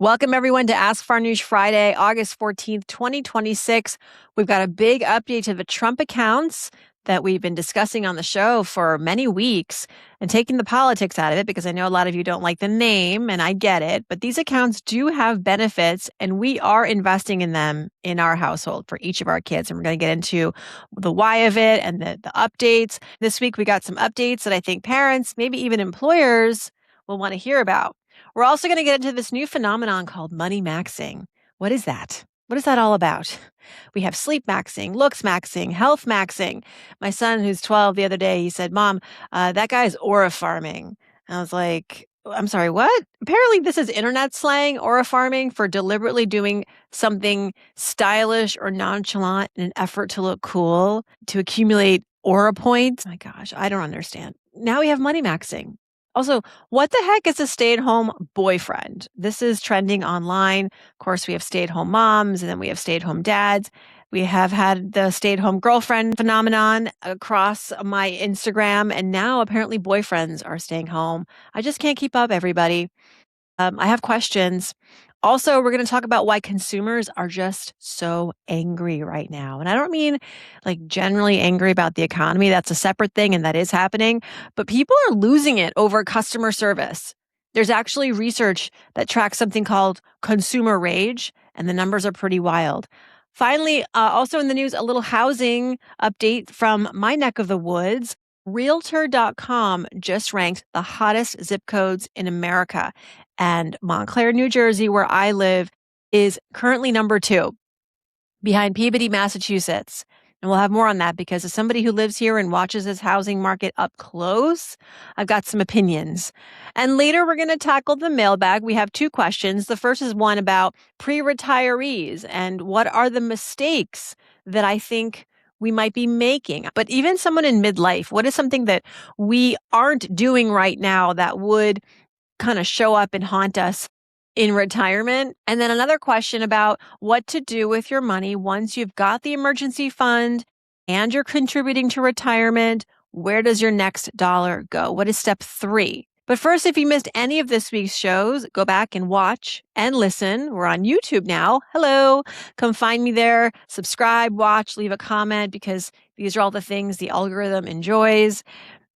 Welcome, everyone, to Ask Farnoosh Friday, August 14th, 2026. We've got a big update to the Trump accounts that we've been discussing on the show for many weeks and taking the politics out of it because I know a lot of you don't like the name, and I get it. But these accounts do have benefits, and we are investing in them in our household for each of our kids. And we're going to get into the why of it and the updates. This week, we got some updates that I think parents, maybe even employers, will want to hear about. We're also going to get into this new phenomenon called Moneymaxxing. What is that? What is that all about? We have sleep maxing, looks maxing, health maxing. My son, who's 12, the other day, he said, Mom, that guy's aura farming. And I was like, I'm sorry, what? Apparently, this is internet slang, aura farming, for deliberately doing something stylish or nonchalant in an effort to look cool, to accumulate aura points. My gosh, I don't understand. Now we have money maxing. Also, what the heck is a stay-at-home boyfriend? This is trending online. Of course, we have stay-at-home moms, and then we have stay-at-home dads. We have had the stay-at-home girlfriend phenomenon across my Instagram, and now apparently boyfriends are staying home. I just can't keep up, everybody. I have questions. Also, we're going to talk about why consumers are just so angry right now. And I don't mean like generally angry about the economy. That's a separate thing, and that is happening. But people are losing it over customer service. There's actually research that tracks something called consumer rage, and the numbers are pretty wild. Finally, also in the news, a little housing update from my neck of the woods. Realtor.com just ranked the hottest zip codes in America. And Montclair, New Jersey, where I live, is currently number 2 behind Peabody, Massachusetts. And we'll have more on that because as somebody who lives here and watches this housing market up close, I've got some opinions. And later we're going to tackle the mailbag. We have 2 questions. The first is one about pre-retirees and what are the mistakes that I think we might be making. But even someone in midlife, what is something that we aren't doing right now that would kind of show up and haunt us in retirement? And then another question about what to do with your money once you've got the emergency fund and you're contributing to retirement. Where does your next dollar go? What is step 3? But first, if you missed any of this week's shows, go back and watch and listen. We're on YouTube now. Hello. Come find me there. Subscribe, watch, leave a comment, because these are all the things the algorithm enjoys.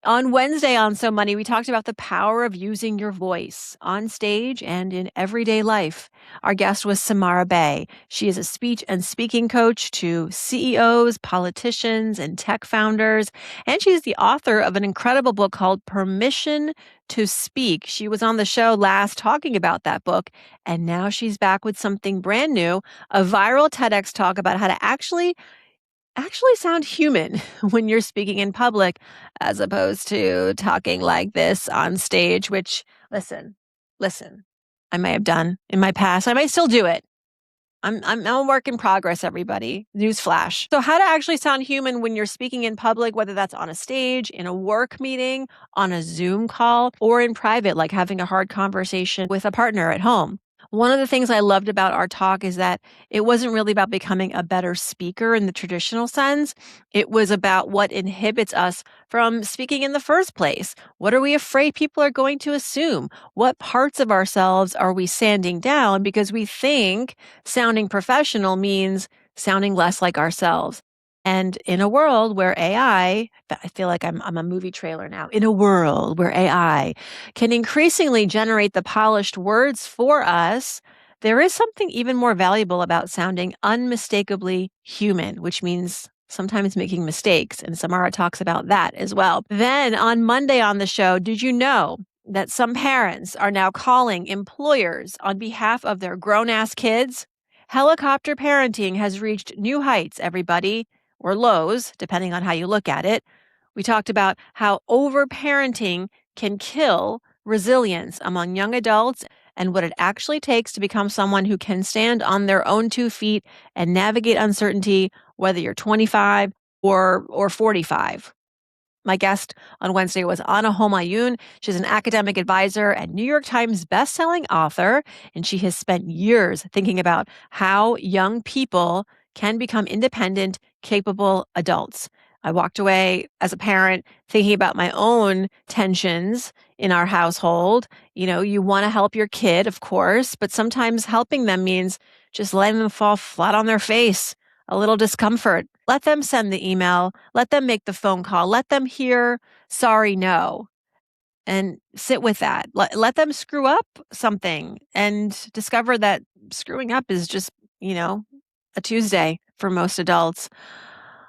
On Wednesday on So Money, we talked about the power of using your voice on stage and in everyday life. Our guest was Samara Bay. She is a speech and speaking coach to CEOs, politicians, and tech founders. And she's the author of an incredible book called Permission to Speak. She was on the show last talking about that book, and now she's back with something brand new, a viral TEDx talk about how to actually sound human when you're speaking in public, as opposed to talking like this on stage, which, listen, I may have done in my past. I might still do it. I'm a work in progress, everybody. Newsflash. So how to actually sound human when you're speaking in public, whether that's on a stage, in a work meeting, on a Zoom call, or in private, like having a hard conversation with a partner at home. One of the things I loved about our talk is that it wasn't really about becoming a better speaker in the traditional sense. It was about what inhibits us from speaking in the first place. What are we afraid people are going to assume? What parts of ourselves are we sanding down because we think sounding professional means sounding less like ourselves? And in a world where AI, I feel like I'm a movie trailer now, in a world where AI can increasingly generate the polished words for us, there is something even more valuable about sounding unmistakably human, which means sometimes making mistakes. And Samara talks about that as well. Then on Monday on the show, did you know that some parents are now calling employers on behalf of their grown-ass kids? Helicopter parenting has reached new heights, everybody. Or lows, depending on how you look at it. We talked about how overparenting can kill resilience among young adults and what it actually takes to become someone who can stand on their own 2 feet and navigate uncertainty, whether you're 25 or 45. My guest on Wednesday was Anna Homayun. She's an academic advisor and New York Times bestselling author, and she has spent years thinking about how young people can become independent, capable adults. I walked away as a parent thinking about my own tensions in our household. You want to help your kid, of course, but sometimes helping them means just letting them fall flat on their face, a little discomfort. Let them send the email, let them make the phone call, let them hear, sorry, no, and sit with that. Let them screw up something and discover that screwing up is just, a Tuesday for most adults.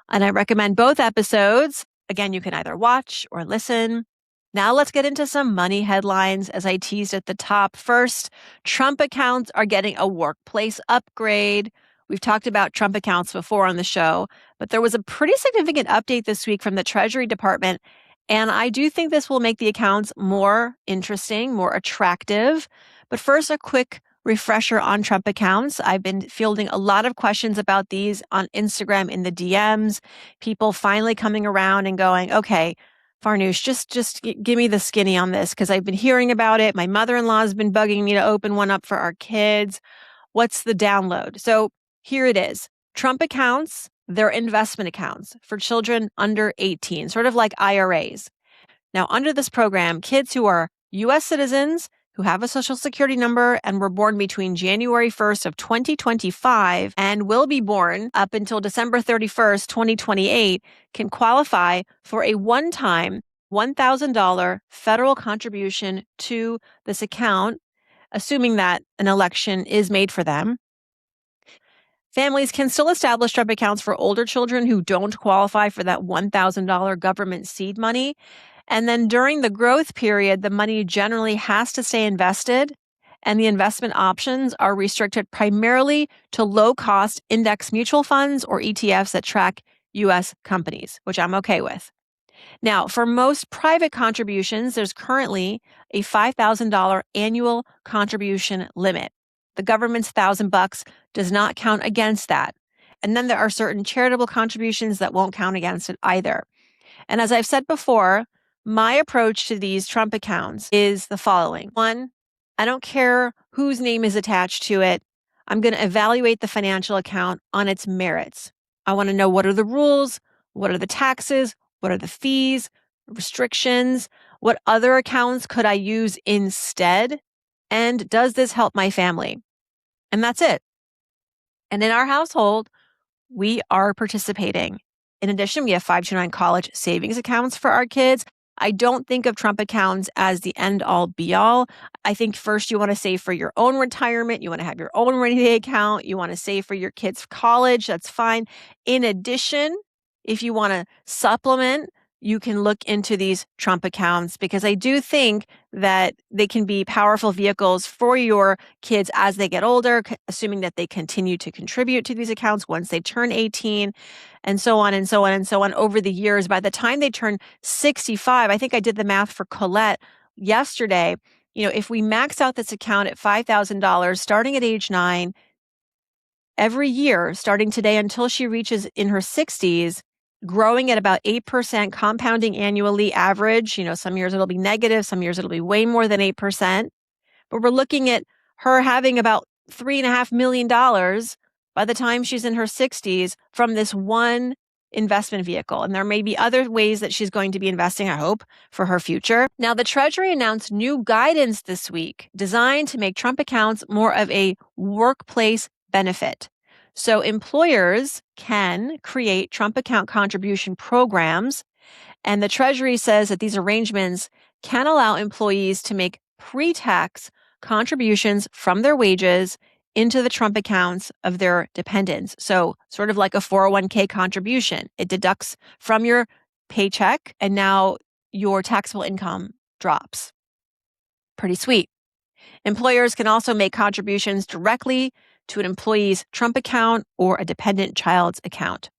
And I recommend both episodes. Again, you can either watch or listen. Now let's get into some money headlines as I teased at the top. First, Trump accounts are getting a workplace upgrade. We've talked about Trump accounts before on the show, but there was a pretty significant update this week from the Treasury Department. And I do think this will make the accounts more interesting, more attractive. But first, a quick refresher on Trump accounts. I've been fielding a lot of questions about these on Instagram in the DMs. People finally coming around and going, okay, Farnoosh, just give me the skinny on this because I've been hearing about it. My mother-in-law has been bugging me to open one up for our kids. What's the download? So here it is. Trump accounts, they're investment accounts for children under 18, sort of like IRAs. Now, under this program, kids who are U.S. citizens who have a social security number and were born between January 1st of 2025 and will be born up until December 31st, 2028 can qualify for a one-time $1,000 federal contribution to this account, assuming that an election is made for them. Families can still establish Trump accounts for older children who don't qualify for that $1,000 government seed money. And then during the growth period, the money generally has to stay invested, and the investment options are restricted primarily to low-cost index mutual funds or ETFs that track U.S. companies, which I'm okay with. Now, for most private contributions, there's currently a $5,000 annual contribution limit. The government's $1,000 does not count against that. And then there are certain charitable contributions that won't count against it either. And as I've said before, my approach to these Trump accounts is the following. One, I don't care whose name is attached to it. I'm going to evaluate the financial account on its merits. I want to know what are the rules, what are the taxes, what are the fees, restrictions, what other accounts could I use instead, and does this help my family? And that's it. And in our household, we are participating. In addition, we have 529 college savings accounts for our kids. I don't think of Trump accounts as the end-all be-all. I think first you want to save for your own retirement. You want to have your own rainy day account. You want to save for your kids' college. That's fine. In addition, if you want to supplement, you can look into these Trump accounts because I do think that they can be powerful vehicles for your kids as they get older, assuming that they continue to contribute to these accounts once they turn 18 and so on and so on and so on over the years. By the time they turn 65, I think I did the math for Colette yesterday. If we max out this account at $5,000 starting at age 9, every year starting today until she reaches in her 60s, growing at about 8% compounding annually average. Some years it'll be negative, some years it'll be way more than 8%. But we're looking at her having about $3.5 million by the time she's in her 60s from this one investment vehicle. And there may be other ways that she's going to be investing, I hope, for her future. Now, the Treasury announced new guidance this week designed to make Trump accounts more of a workplace benefit. So employers can create Trump account contribution programs, and the Treasury says that these arrangements can allow employees to make pre-tax contributions from their wages into the Trump accounts of their dependents. So sort of like a 401k contribution. It deducts from your paycheck, and now your taxable income drops. Pretty sweet. Employers can also make contributions directly to an employee's Trump account or a dependent child's account.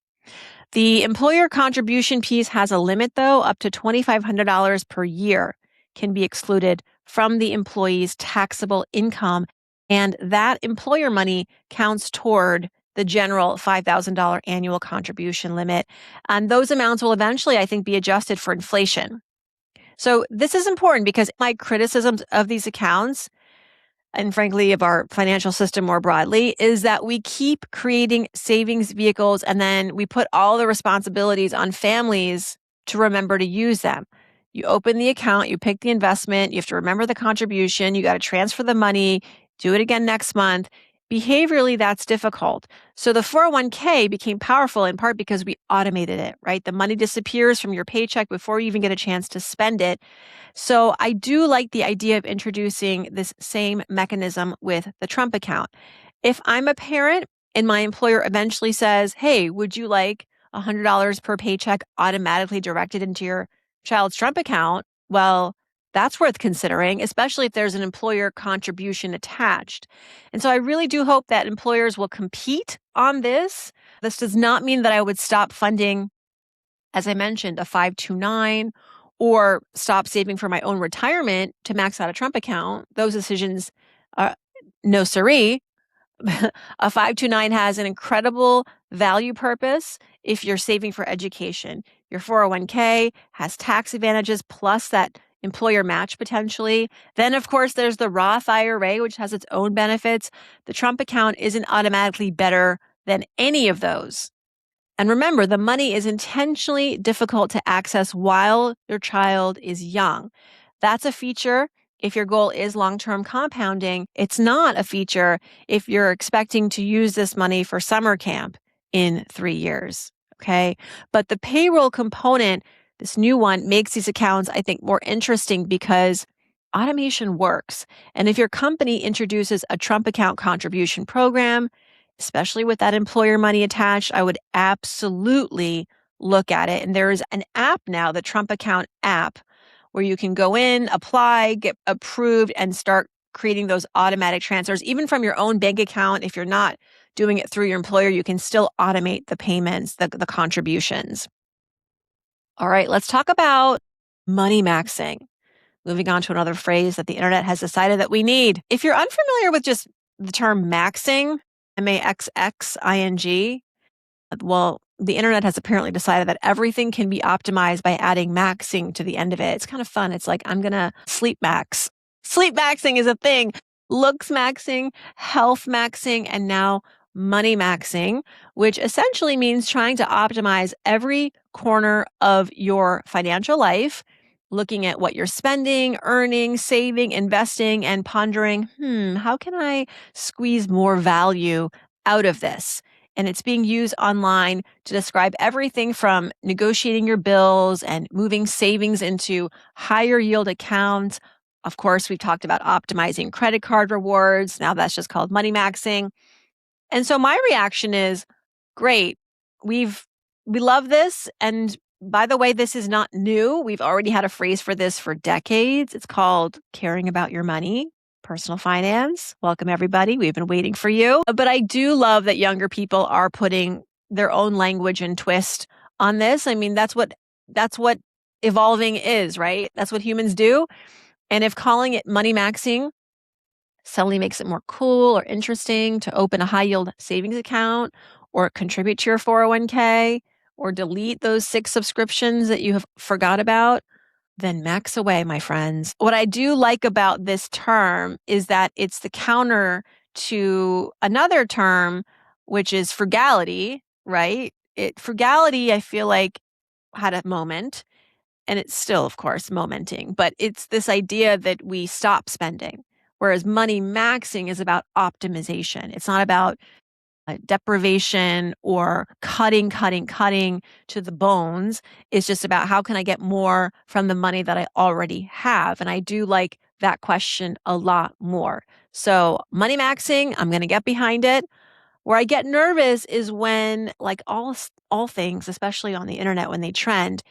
The employer contribution piece has a limit, though. Up to $2,500 per year can be excluded from the employee's taxable income, and that employer money counts toward the general $5,000 annual contribution limit. And those amounts will eventually, I think, be adjusted for inflation. So this is important because my criticisms of these accounts, and frankly, of our financial system more broadly, is that we keep creating savings vehicles and then we put all the responsibilities on families to remember to use them. You open the account, you pick the investment, you have to remember the contribution, you got to transfer the money, do it again next month. Behaviorally, that's difficult. So the 401k became powerful in part because we automated it, right? The money disappears from your paycheck before you even get a chance to spend it. So I do like the idea of introducing this same mechanism with the Trump account. If I'm a parent and my employer eventually says, hey, would you like $100 per paycheck automatically directed into your child's Trump account? Well, that's worth considering, especially if there's an employer contribution attached. And so I really do hope that employers will compete on this. This does not mean that I would stop funding, as I mentioned, a 529 or stop saving for my own retirement to max out a Trump account. Those decisions, no siree. A 529 has an incredible value purpose if you're saving for education. Your 401k has tax advantages plus that employer match potentially. Then, of course, there's the Roth IRA, which has its own benefits. The Trump account isn't automatically better than any of those. And remember, the money is intentionally difficult to access while your child is young. That's a feature if your goal is long-term compounding. It's not a feature if you're expecting to use this money for summer camp in 3 years, okay? But the payroll component, this new one, makes these accounts, I think, more interesting because automation works. And if your company introduces a Trump account contribution program, especially with that employer money attached, I would absolutely look at it. And there is an app now, the Trump account app, where you can go in, apply, get approved, and start creating those automatic transfers. Even from your own bank account, if you're not doing it through your employer, you can still automate the payments, the contributions. All right, let's talk about money maxing. Moving on to another phrase that the internet has decided that we need. If you're unfamiliar with just the term maxing, Maxxing, well, the internet has apparently decided that everything can be optimized by adding maxing to the end of it. It's kind of fun. It's like, I'm going to sleep max. Sleep maxing is a thing. Looks maxing, health maxing, and now money maxing, which essentially means trying to optimize every corner of your financial life, looking at what you're spending, earning, saving, investing, and pondering, how can I squeeze more value out of this? And it's being used online to describe everything from negotiating your bills and moving savings into higher yield accounts. Of course, we've talked about optimizing credit card rewards. Now that's just called money maxing. And so my reaction is, great. We love this. And by the way, this is not new. We've already had a phrase for this for decades. It's called caring about your money. Personal finance. Welcome, everybody. We've been waiting for you. But I do love that younger people are putting their own language and twist on this. I mean, that's what evolving is, right? That's what humans do. And if calling it money maxing suddenly makes it more cool or interesting to open a high yield savings account or contribute to your 401k or delete those 6 subscriptions that you have forgot about, then max away, my friends. What I do like about this term is that it's the counter to another term, which is frugality, right? Frugality, I feel like, had a moment, and it's still, of course, momenting, but it's this idea that we stop spending. Whereas money maxing is about optimization. It's not about deprivation or cutting to the bones. It's just about how can I get more from the money that I already have? And I do like that question a lot more. So money maxing, I'm going to get behind it. Where I get nervous is when, like all things, especially on the internet, when they trend,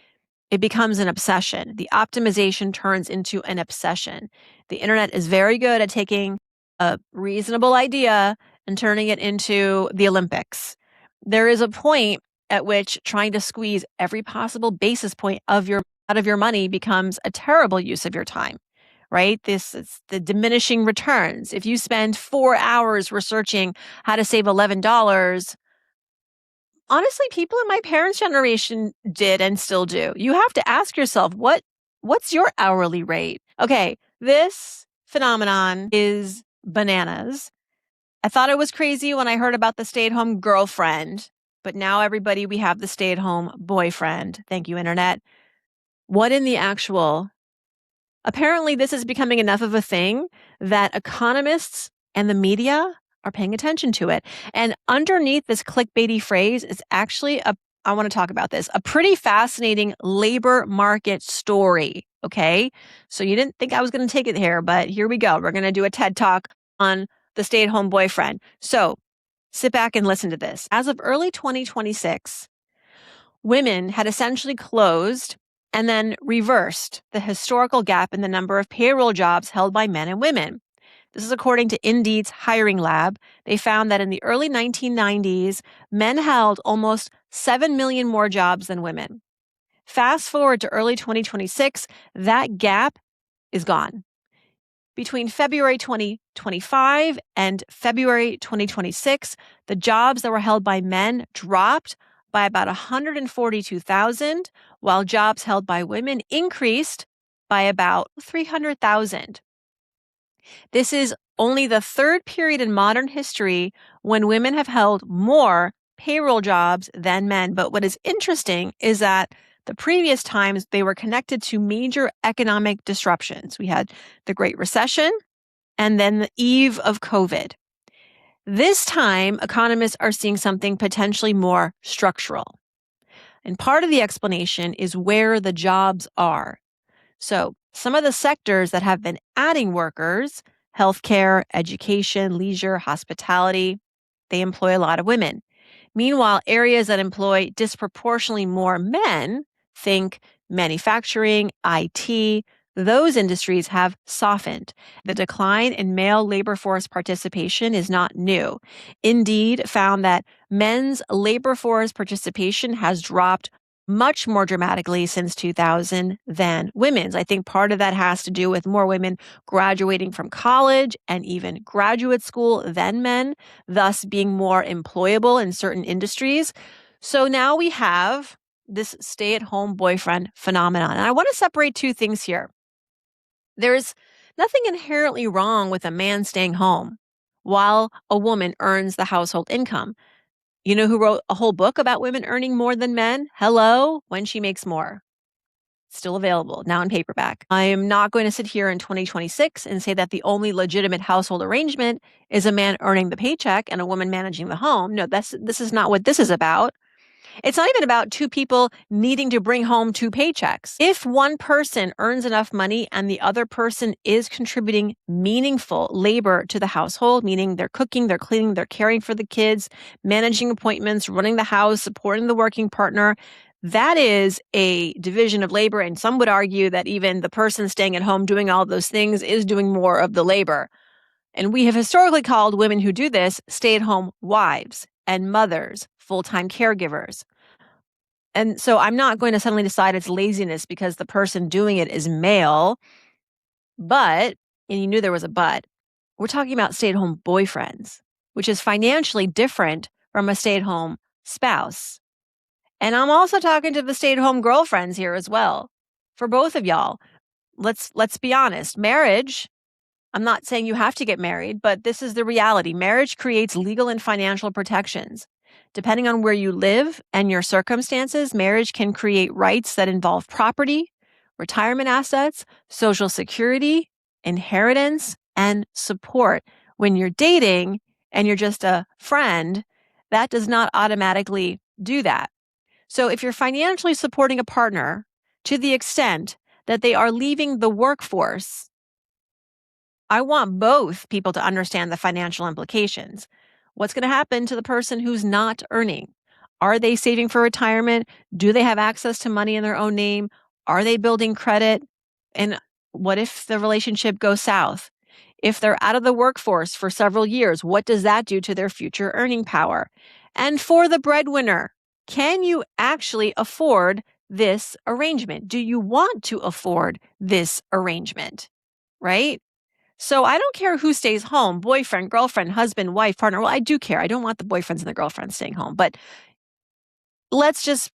it becomes an obsession. The optimization turns into an obsession. The internet is very good at taking a reasonable idea and turning it into the Olympics. There is a point at which trying to squeeze every possible basis point out of your money becomes a terrible use of your time, right? This is the diminishing returns. If you spend 4 hours researching how to save $11, honestly, people in my parents' generation did and still do. You have to ask yourself, what's your hourly rate? Okay, this phenomenon is bananas. I thought it was crazy when I heard about the stay-at-home girlfriend, but now everybody, we have the stay-at-home boyfriend. Thank you, internet. What in the actual? Apparently, this is becoming enough of a thing that economists and the media are paying attention to it. And underneath this clickbaity phrase is actually I want to talk about this, a pretty fascinating labor market story. Okay. So you didn't think I was going to take it here, but here we go. We're going to do a TED Talk on the stay-at-home boyfriend. So sit back and listen to this. As of early 2026, women had essentially closed and then reversed the historical gap in the number of payroll jobs held by men and women. This is according to Indeed's hiring lab. They found that in the early 1990s, men held almost 7 million more jobs than women. Fast forward to early 2026, that gap is gone. Between February 2025 and February 2026, the jobs that were held by men dropped by about 142,000, while jobs held by women increased by about 300,000. This is only the third period in modern history when women have held more payroll jobs than men. But what is interesting is that the previous times they were connected to major economic disruptions. We had the Great Recession and then the eve of COVID. This time, economists are seeing something potentially more structural. And part of the explanation is where the jobs are. So some of the sectors that have been adding workers, healthcare, education, leisure, hospitality, they employ a lot of women. Meanwhile, areas that employ disproportionately more men, think manufacturing, IT, those industries have softened. The decline in male labor force participation is not new. Indeed found that men's labor force participation has dropped much more dramatically since 2000 than women's. I think part of that has to do with more women graduating from college and even graduate school than men, thus being more employable in certain industries. So now we have this stay-at-home boyfriend phenomenon. And I want to separate two things here. There's nothing inherently wrong with a man staying home while a woman earns the household income. You know who wrote a whole book about women earning more than men? Hello, When She Makes More. Still available, now in paperback. I am not going to sit here in 2026 and say that the only legitimate household arrangement is a man earning the paycheck and a woman managing the home. No, this is not what this is about. It's not even about two people needing to bring home two paychecks. If one person earns enough money and the other person is contributing meaningful labor to the household, meaning they're cooking, they're cleaning, they're caring for the kids, managing appointments, running the house, supporting the working partner, that is a division of labor. And some would argue that even the person staying at home doing all those things is doing more of the labor. And we have historically called women who do this stay-at-home wives and mothers, full-time caregivers. And so I'm not going to suddenly decide it's laziness because the person doing it is male. But, and you knew there was a but, we're talking about stay-at-home boyfriends, which is financially different from a stay-at-home spouse. And I'm also talking to the stay-at-home girlfriends here as well. For both of y'all, let's be honest. Marriage, I'm not saying you have to get married, but this is the reality. Marriage creates legal and financial protections. Depending on where you live and your circumstances, marriage can create rights that involve property, retirement assets, social security, inheritance, and support. When you're dating and you're just a friend, that does not automatically do that. So if you're financially supporting a partner to the extent that they are leaving the workforce, I want both people to understand the financial implications. What's going to happen to the person who's not earning? Are they saving for retirement? Do they have access to money in their own name? Are they building credit? And what if the relationship goes south? If they're out of the workforce for several years, what does that do to their future earning power? And for the breadwinner, can you actually afford this arrangement? Do you want to afford this arrangement? Right? So I don't care who stays home, boyfriend, girlfriend, husband, wife, partner. Well, I do care. I don't want the boyfriends and the girlfriends staying home. But let's just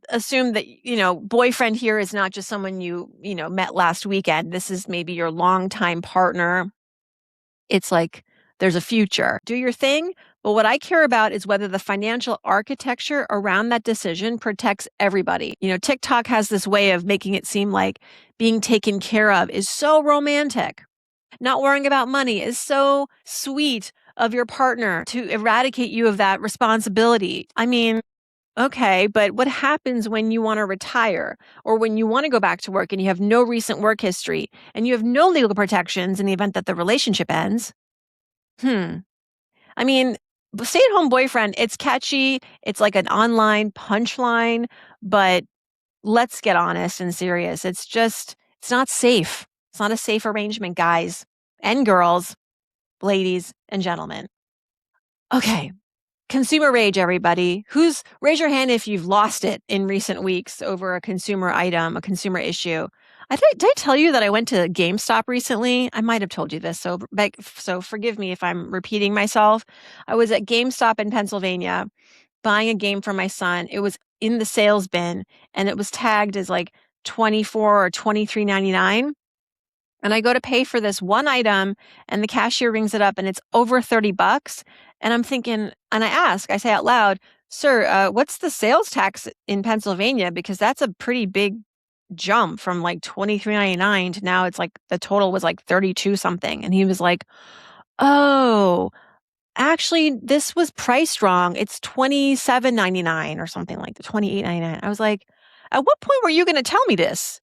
assume that, boyfriend here is not just someone you met last weekend. This is maybe your longtime partner. It's like there's a future. Do your thing, But what I care about is whether the financial architecture around that decision protects everybody. TikTok has this way of making it seem like being taken care of is so romantic. Not worrying about money is so sweet of your partner to eradicate you of that responsibility. I mean, okay, but what happens when you want to retire or when you want to go back to work and you have no recent work history and you have no legal protections in the event that the relationship ends? I mean, stay-at-home boyfriend, it's catchy. It's like an online punchline, but let's get honest and serious. It's not safe. It's not a safe arrangement, guys and girls, ladies and gentlemen. Okay. Consumer rage, everybody. Raise your hand if you've lost it in recent weeks over a consumer item, a consumer issue. Did I tell you that I went to GameStop recently? I might have told you this, so forgive me if I'm repeating myself. I was at GameStop in Pennsylvania buying a game for my son. It was in the sales bin and it was tagged as like $24 or $23.99. And I go to pay for this one item and the cashier rings it up and it's over $30. And I'm thinking, and I say out loud, sir, what's the sales tax in Pennsylvania? Because that's a pretty big jump from like $23.99 to now it's like the total was like 32 something. And he was like, oh, actually, this was priced wrong. It's $27.99 or something like that, $28.99. I was like, at what point were you going to tell me this?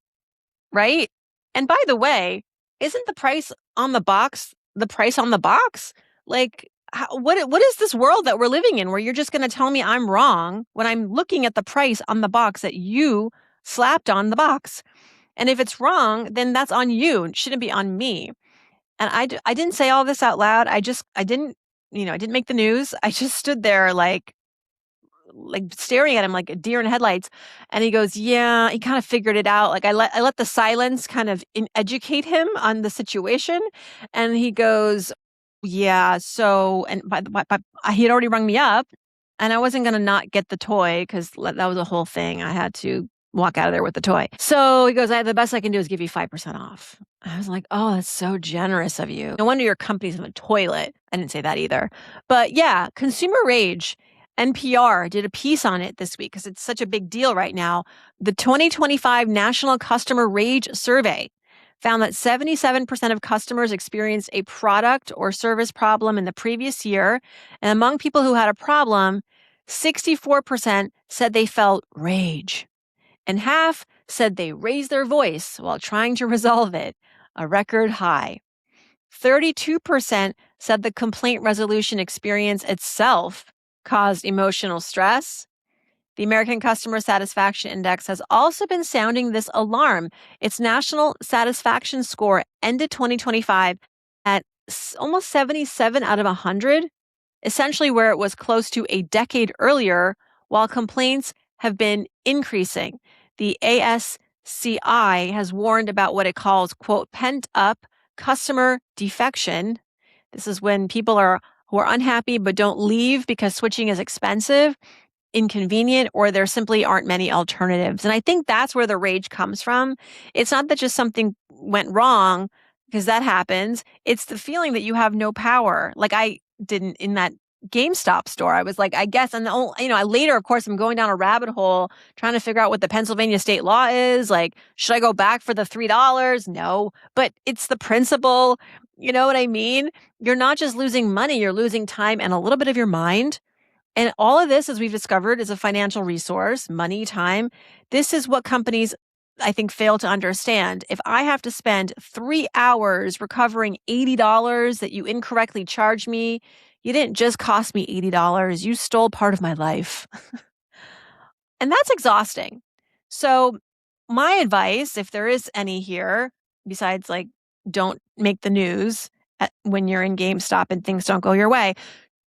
Right? And by the way, isn't the price on the box the price on the box? Like, what is this world that we're living in where you're just going to tell me I'm wrong when I'm looking at the price on the box that you slapped on the box? And if it's wrong, then that's on you. It shouldn't be on me. And I didn't say all this out loud. I didn't make the news. I just stood there like staring at him like a deer in headlights. And he goes, yeah, he kind of figured it out. Like I let the silence kind of educate him on the situation. And he goes, yeah, so, and by he had already rung me up and I wasn't going to not get the toy because that was a whole thing. I had to walk out of there with the toy. So he goes, the best I can do is give you 5% off. I was like, oh, that's so generous of you. No wonder your company's in a toilet. I didn't say that either. But yeah, consumer rage. NPR did a piece on it this week because it's such a big deal right now. The 2025 National Customer Rage Survey found that 77% of customers experienced a product or service problem in the previous year. And among people who had a problem, 64% said they felt rage. And half said they raised their voice while trying to resolve it, a record high. 32% said the complaint resolution experience itself caused emotional stress. The American Customer Satisfaction Index has also been sounding this alarm. Its national satisfaction score ended 2025 at almost 77 out of 100, essentially where it was close to a decade earlier, while complaints have been increasing. The ASCI has warned about what it calls, quote, pent-up customer defection. This is when people who are unhappy but don't leave because switching is expensive, inconvenient, or there simply aren't many alternatives. And I think that's where the rage comes from. It's not that just something went wrong, because that happens. It's the feeling that you have no power. Like I didn't in that GameStop store. I was like, I guess, and I later, of course, I'm going down a rabbit hole trying to figure out what the Pennsylvania state law is. Like, should I go back for the $3? No, but it's the principle. You know what I mean? You're not just losing money, you're losing time and a little bit of your mind. And all of this, as we've discovered, is a financial resource, money, time. This is what companies, I think, fail to understand. If I have to spend 3 hours recovering $80 that you incorrectly charged me, you didn't just cost me $80. You stole part of my life. And that's exhausting. So my advice, if there is any here, besides like, don't make the news when you're in GameStop and things don't go your way,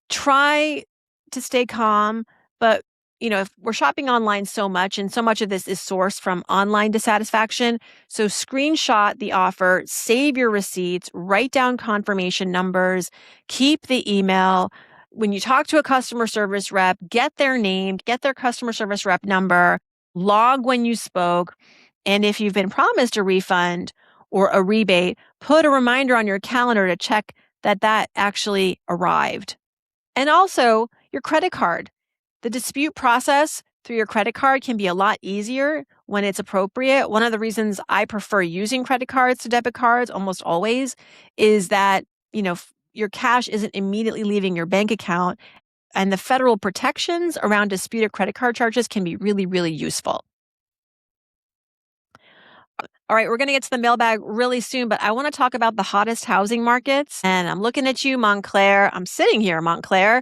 try to stay calm. But, if we're shopping online so much and so much of this is sourced from online dissatisfaction, so screenshot the offer, save your receipts, write down confirmation numbers, keep the email. When you talk to a customer service rep, get their name, get their customer service rep number, log when you spoke. And if you've been promised a refund or a rebate, put a reminder on your calendar to check that actually arrived. And also your credit card. The dispute process through your credit card can be a lot easier when it's appropriate. One of the reasons I prefer using credit cards to debit cards almost always is that, your cash isn't immediately leaving your bank account, and the federal protections around disputed credit card charges can be really, really useful. All right, we're going to get to the mailbag really soon, but I want to talk about the hottest housing markets. And I'm looking at you, Montclair. I'm sitting here, Montclair.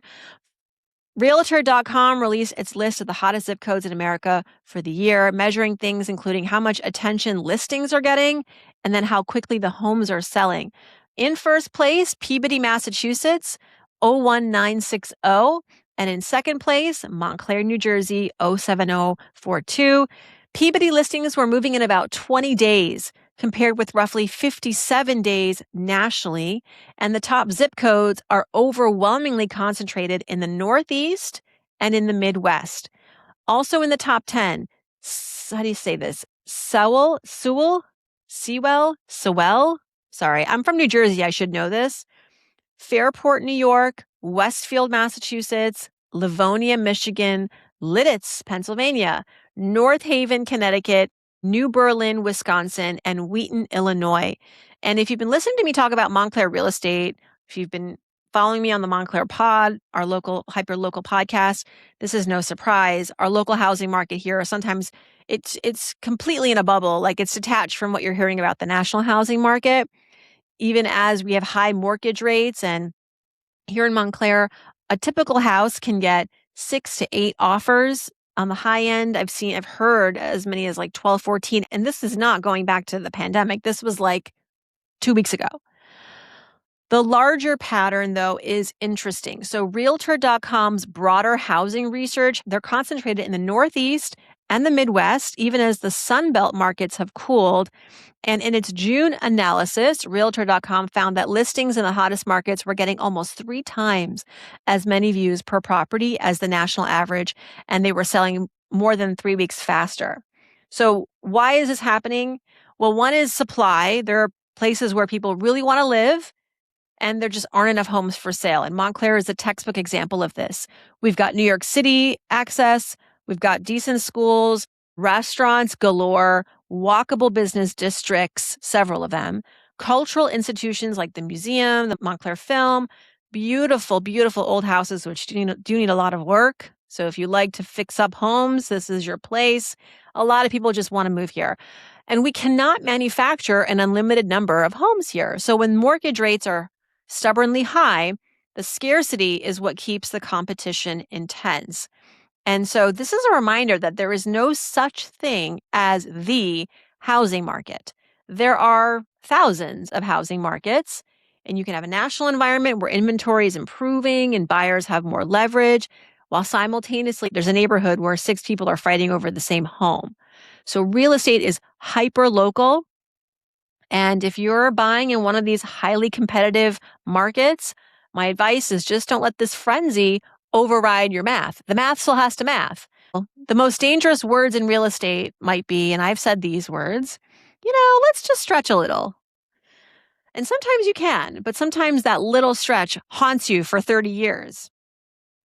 Realtor.com released its list of the hottest zip codes in America for the year, measuring things including how much attention listings are getting and then how quickly the homes are selling. In first place, Peabody, Massachusetts, 01960. And in second place, Montclair, New Jersey, 07042. Peabody listings were moving in about 20 days, compared with roughly 57 days nationally. And the top zip codes are overwhelmingly concentrated in the Northeast and in the Midwest. Also in the top 10, how do you say this? Sewell? Sorry, I'm from New Jersey. I should know this. Fairport, New York, Westfield, Massachusetts, Livonia, Michigan, Lidditz, Pennsylvania, North Haven, Connecticut, New Berlin, Wisconsin, and Wheaton, Illinois. And if you've been listening to me talk about Montclair real estate, if you've been following me on the Montclair pod, our local hyper-local podcast, this is no surprise. Our local housing market here, sometimes it's completely in a bubble, like it's detached from what you're hearing about the national housing market. Even as we have high mortgage rates, and here in Montclair, a typical house can get 6 to 8 offers. On the high end, I've heard as many as like 12, 14. And this is not going back to the pandemic. This was like 2 weeks ago. The larger pattern, though, is interesting. So Realtor.com's broader housing research, they're concentrated in the Northeast and the Midwest, even as the Sun Belt markets have cooled. And in its June analysis, Realtor.com found that listings in the hottest markets were getting almost 3 times as many views per property as the national average, and they were selling more than 3 weeks faster. So why is this happening? Well, one is supply. There are places where people really want to live, and there just aren't enough homes for sale. And Montclair is a textbook example of this. We've got New York City access. We've got decent schools, restaurants galore, walkable business districts, several of them, cultural institutions like the museum, the Montclair Film, beautiful, beautiful old houses, which do need a lot of work. So if you like to fix up homes, this is your place. A lot of people just want to move here. And we cannot manufacture an unlimited number of homes here. So when mortgage rates are stubbornly high, the scarcity is what keeps the competition intense. And so this is a reminder that there is no such thing as the housing market. There are thousands of housing markets, and you can have a national environment where inventory is improving and buyers have more leverage, while simultaneously there's a neighborhood where 6 people are fighting over the same home. So real estate is hyper local. And if you're buying in one of these highly competitive markets, my advice is just don't let this frenzy override your math. The math still has to math. The most dangerous words in real estate might be, and I've said these words, let's just stretch a little. And sometimes you can, but sometimes that little stretch haunts you for 30 years.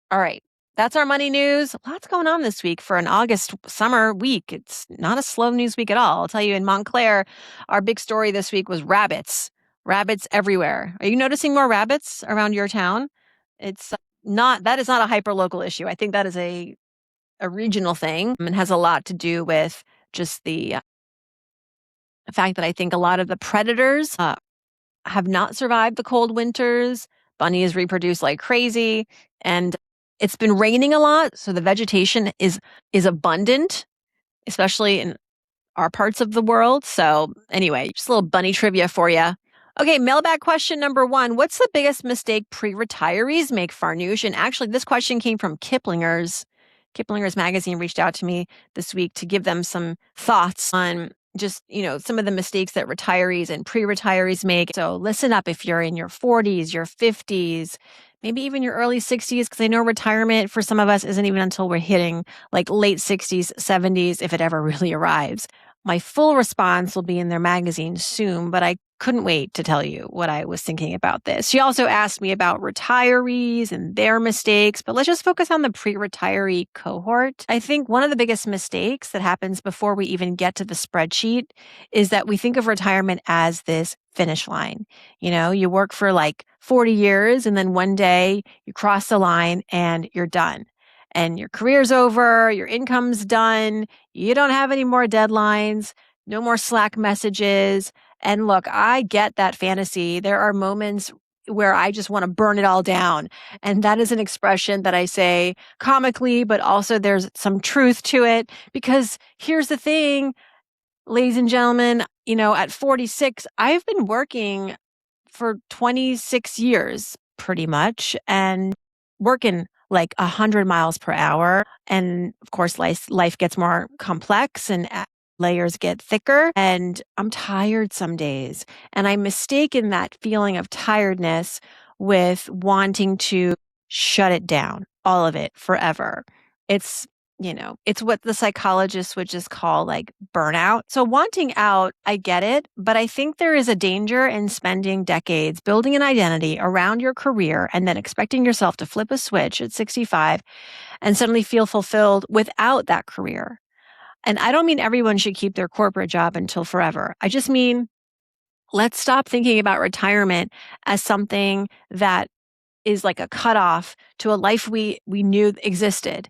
All right. That's our money news. Lots going on this week for an August summer week. It's not a slow news week at all. I'll tell you, in Montclair, our big story this week was rabbits. Rabbits everywhere. Are you noticing more rabbits around your town? That is not a hyper-local issue. I think that is a regional thing and has a lot to do with just the fact that I think a lot of the predators have not survived the cold winters. Bunnies reproduce like crazy, and it's been raining a lot, so the vegetation is abundant, especially in our parts of the world. So anyway, just a little bunny trivia for you. Okay, mailbag question number 1. What's the biggest mistake pre-retirees make, Farnoosh? And actually, this question came from Kiplinger's. Kiplinger's magazine reached out to me this week to give them some thoughts on just, some of the mistakes that retirees and pre-retirees make. So listen up if you're in your 40s, your 50s, maybe even your early 60s, because I know retirement for some of us isn't even until we're hitting like late 60s, 70s, if it ever really arrives. My full response will be in their magazine soon, but I couldn't wait to tell you what I was thinking about this. She also asked me about retirees and their mistakes, but let's just focus on the pre-retiree cohort. I think one of the biggest mistakes that happens before we even get to the spreadsheet is that we think of retirement as this finish line. You work for like 40 years and then one day you cross the line and you're done. And your career's over, your income's done, you don't have any more deadlines, no more Slack messages. And look, I get that fantasy. There are moments where I just want to burn it all down. And that is an expression that I say comically, but also there's some truth to it. Because here's the thing, ladies and gentlemen, at 46, I've been working for 26 years pretty much and working like 100 miles per hour. And of course, life gets more complex and layers get thicker. And I'm tired some days. And I mistaken that feeling of tiredness with wanting to shut it down, all of it forever. It's it's what the psychologists would just call like burnout. So wanting out, I get it, but I think there is a danger in spending decades building an identity around your career and then expecting yourself to flip a switch at 65 and suddenly feel fulfilled without that career. And I don't mean everyone should keep their corporate job until forever. I just mean, let's stop thinking about retirement as something that is like a cutoff to a life we knew existed.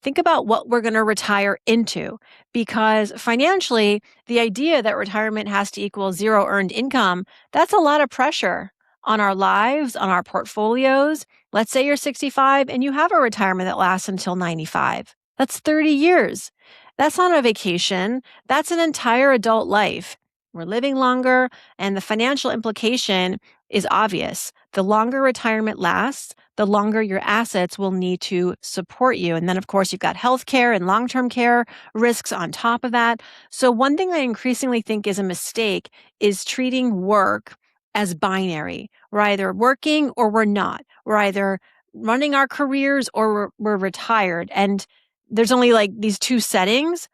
Think about what we're going to retire into, because financially, the idea that retirement has to equal zero earned income, that's a lot of pressure on our lives, on our portfolios. Let's say you're 65 and you have a retirement that lasts until 95. That's 30 years. That's not a vacation. That's an entire adult life. We're living longer, and the financial implication is obvious. The longer retirement lasts, the longer your assets will need to support you. And then, of course, you've got healthcare and long-term care risks on top of that. So one thing I increasingly think is a mistake is treating work as binary. We're either working or we're not. We're either running our careers or we're retired. And there's only like these two settings.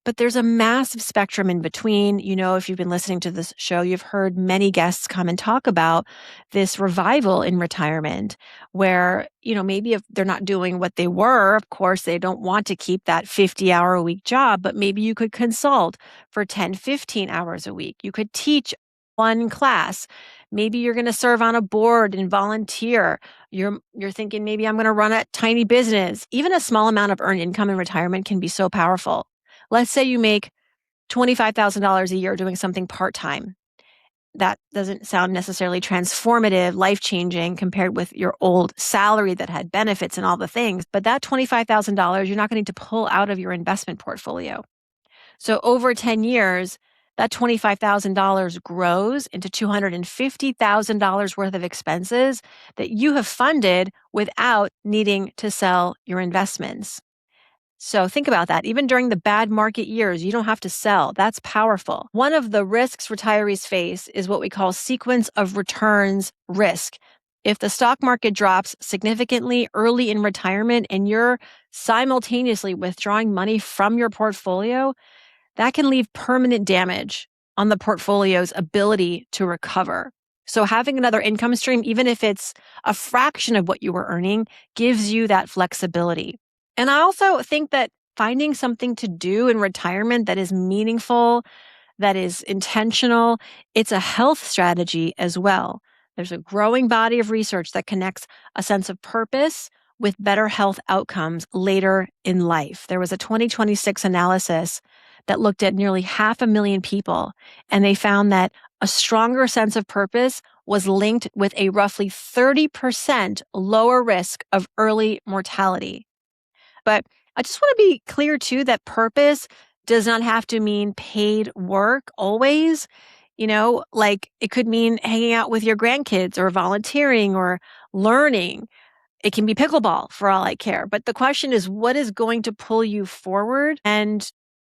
But there's a massive spectrum in between. If you've been listening to this show, you've heard many guests come and talk about this revival in retirement where, maybe if they're not doing what they were, of course, they don't want to keep that 50-hour-a-week job, but maybe you could consult for 10, 15 hours a week. You could teach one class. Maybe you're going to serve on a board and volunteer. You're thinking maybe I'm going to run a tiny business. Even a small amount of earned income in retirement can be so powerful. Let's say you make $25,000 a year doing something part-time. That doesn't sound necessarily transformative, life-changing compared with your old salary that had benefits and all the things. But that $25,000, you're not going to need to pull out of your investment portfolio. So over 10 years, that $25,000 grows into $250,000 worth of expenses that you have funded without needing to sell your investments. So think about that. Even during the bad market years, you don't have to sell. That's powerful. One of the risks retirees face is what we call sequence of returns risk. If the stock market drops significantly early in retirement and you're simultaneously withdrawing money from your portfolio, that can leave permanent damage on the portfolio's ability to recover. So having another income stream, even if it's a fraction of what you were earning, gives you that flexibility. And I also think that finding something to do in retirement that is meaningful, that is intentional, it's a health strategy as well. There's a growing body of research that connects a sense of purpose with better health outcomes later in life. There was a 2026 analysis that looked at nearly 500,000 people, and they found that a stronger sense of purpose was linked with a roughly 30% lower risk of early mortality. But I just want to be clear too that purpose does not have to mean paid work always. Like it could mean hanging out with your grandkids or volunteering or learning. It can be pickleball for all I care. But the question is, what is going to pull you forward? And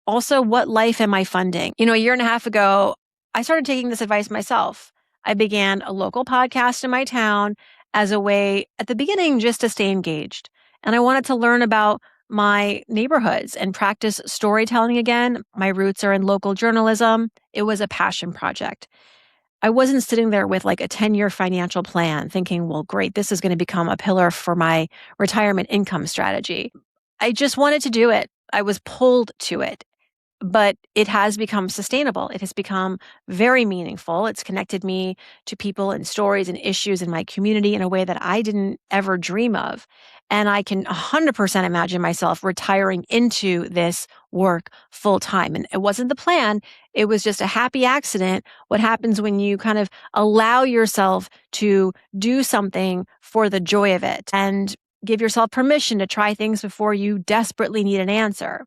also, what life am I funding? A year and a half ago, I started taking this advice myself. I began a local podcast in my town as a way at the beginning just to stay engaged. And I wanted to learn about my neighborhoods and practice storytelling again. My roots are in local journalism. It was a passion project. I wasn't sitting there with like a 10-year financial plan thinking, well, great, this is going to become a pillar for my retirement income strategy. I just wanted to do it. I was pulled to it, but it has become sustainable. It has become very meaningful. It's connected me to people and stories and issues in my community in a way that I didn't ever dream of. And I can 100% imagine myself retiring into this work full time. And it wasn't the plan, it was just a happy accident. What happens when you kind of allow yourself to do something for the joy of it and give yourself permission to try things before you desperately need an answer.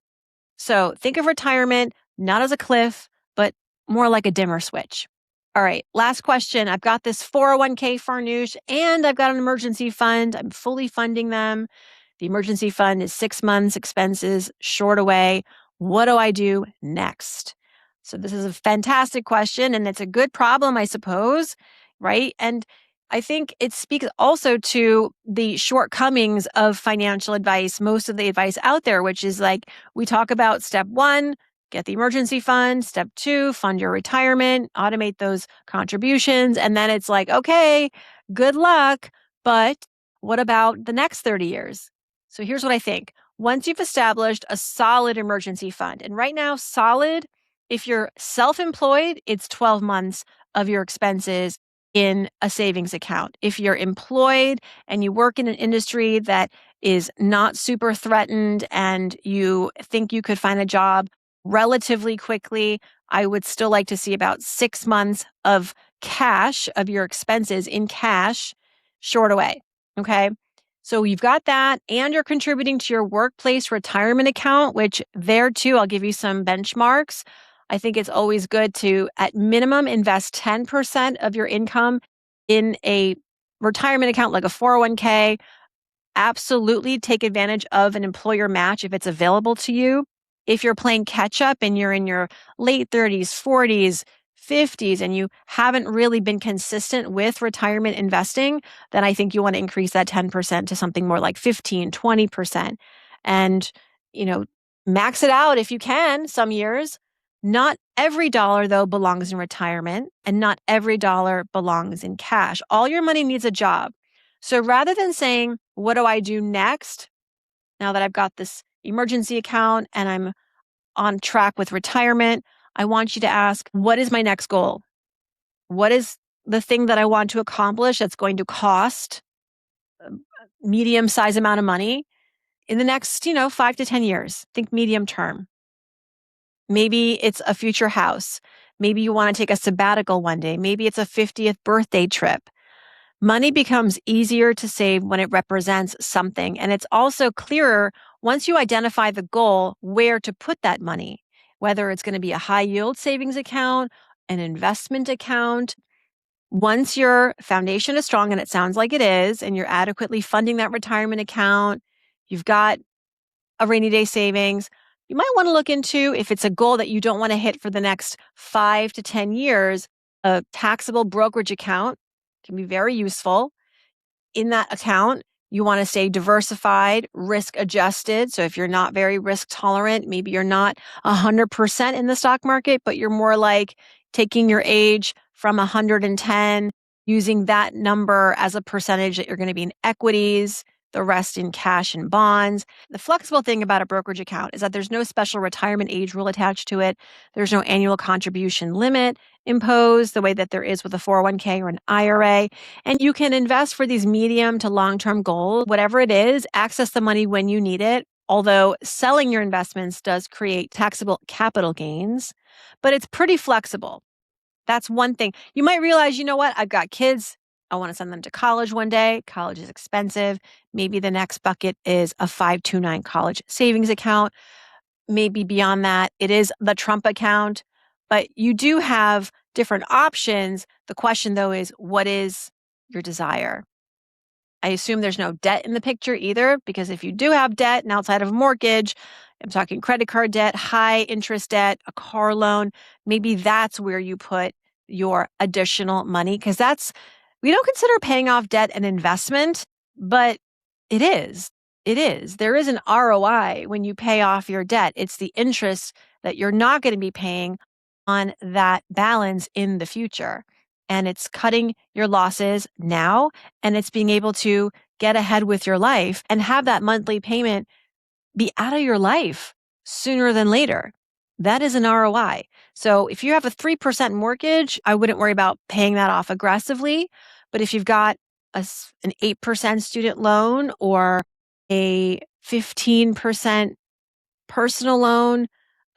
So think of retirement not as a cliff, but more like a dimmer switch. All right, last question. I've got this 401k Farnoosh and I've got an emergency fund. I'm fully funding them. The emergency fund is 6 months expenses short away. What do I do next? So this is a fantastic question and it's a good problem, I suppose, right? And I think it speaks also to the shortcomings of financial advice, most of the advice out there, which is like we talk about step one, get the emergency fund. Step two, fund your retirement, automate those contributions. And then it's like, okay, good luck. But what about the next 30 years? So here's what I think. Once you've established a solid emergency fund, and right now, solid, if you're self employed, it's 12 months of your expenses in a savings account. If you're employed and you work in an industry that is not super threatened and you think you could find a job relatively quickly, I would still like to see about 6 months of cash of your expenses in cash short away. Okay. So you've got that and you're contributing to your workplace retirement account, which there too, I'll give you some benchmarks. I think it's always good to, at minimum, invest 10% of your income in a retirement account like a 401k. Absolutely take advantage of an employer match if it's available to you. If you're playing catch up and you're in your late 30s, 40s, 50s, and you haven't really been consistent with retirement investing, then I think you want to increase that 10% to something more like 15, 20%. And, you know, max it out if you can some years. Not every dollar, though, belongs in retirement, and not every dollar belongs in cash. All your money needs a job. So rather than saying, what do I do next? Now that I've got this emergency account and I'm on track with retirement, I want you to ask, what is my next goal? What is the thing that I want to accomplish that's going to cost a medium size amount of money in the next, 5 to 10 years? Think medium term. Maybe it's a future house. Maybe you want to take a sabbatical one day. Maybe it's a 50th birthday trip. Money becomes easier to save when it represents something. And it's also clearer once you identify the goal where to put that money, whether it's going to be a high yield savings account, an investment account. Once your foundation is strong, and it sounds like it is, and you're adequately funding that retirement account, you've got a rainy day savings, you might want to look into, if it's a goal that you don't want to hit for the next 5 to 10 years, a taxable brokerage account can be very useful. In that account, you want to stay diversified, risk adjusted. So if you're not very risk tolerant, maybe you're not 100% in the stock market, but you're more like taking your age from 110, using that number as a percentage that you're going to be in equities, the rest in cash and bonds. The flexible thing about a brokerage account is that there's no special retirement age rule attached to it. There's no annual contribution limit imposed the way that there is with a 401k or an IRA. And you can invest for these medium to long-term goals, whatever it is, access the money when you need it. Although selling your investments does create taxable capital gains, but it's pretty flexible. That's one thing. You might realize, you know what? I've got kids. I want to send them to college one day. College is expensive. Maybe the next bucket is a 529 college savings account. Maybe beyond that, it is the Trump account. But you do have different options. The question, though, is what is your desire? I assume there's no debt in the picture either, because if you do have debt and outside of a mortgage, I'm talking credit card debt, high interest debt, a car loan, maybe that's where you put your additional money, because we don't consider paying off debt an investment, but it is. It is. There is an ROI when you pay off your debt. It's the interest that you're not going to be paying on that balance in the future. And it's cutting your losses now, and it's being able to get ahead with your life and have that monthly payment be out of your life sooner than later. That is an ROI. So if you have a 3% mortgage, I wouldn't worry about paying that off aggressively. But if you've got an 8% student loan or a 15% personal loan,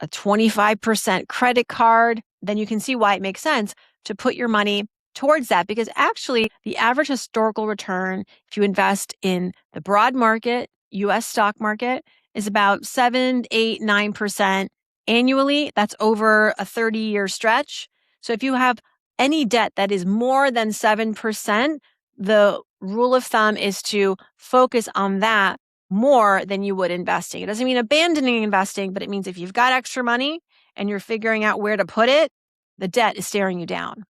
a 25% credit card, then you can see why it makes sense to put your money towards that. Because actually, the average historical return, if you invest in the broad market, US stock market, is about 7, 8, 9% annually. That's over a 30-year stretch. So if you have any debt that is more than 7%, the rule of thumb is to focus on that more than you would investing. It doesn't mean abandoning investing, but it means if you've got extra money and you're figuring out where to put it, the debt is staring you down.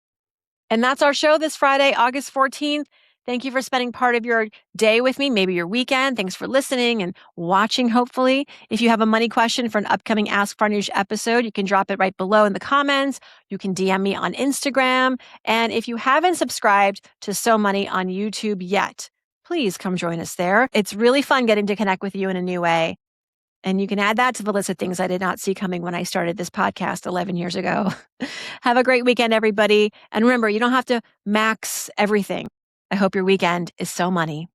And that's our show this Friday, August 14th. Thank you for spending part of your day with me, maybe your weekend. Thanks for listening and watching, hopefully. If you have a money question for an upcoming Ask Farnoosh episode, you can drop it right below in the comments. You can DM me on Instagram. And if you haven't subscribed to So Money on YouTube yet, please come join us there. It's really fun getting to connect with you in a new way. And you can add that to the list of things I did not see coming when I started this podcast 11 years ago. Have a great weekend, everybody. And remember, you don't have to max everything. I hope your weekend is so money.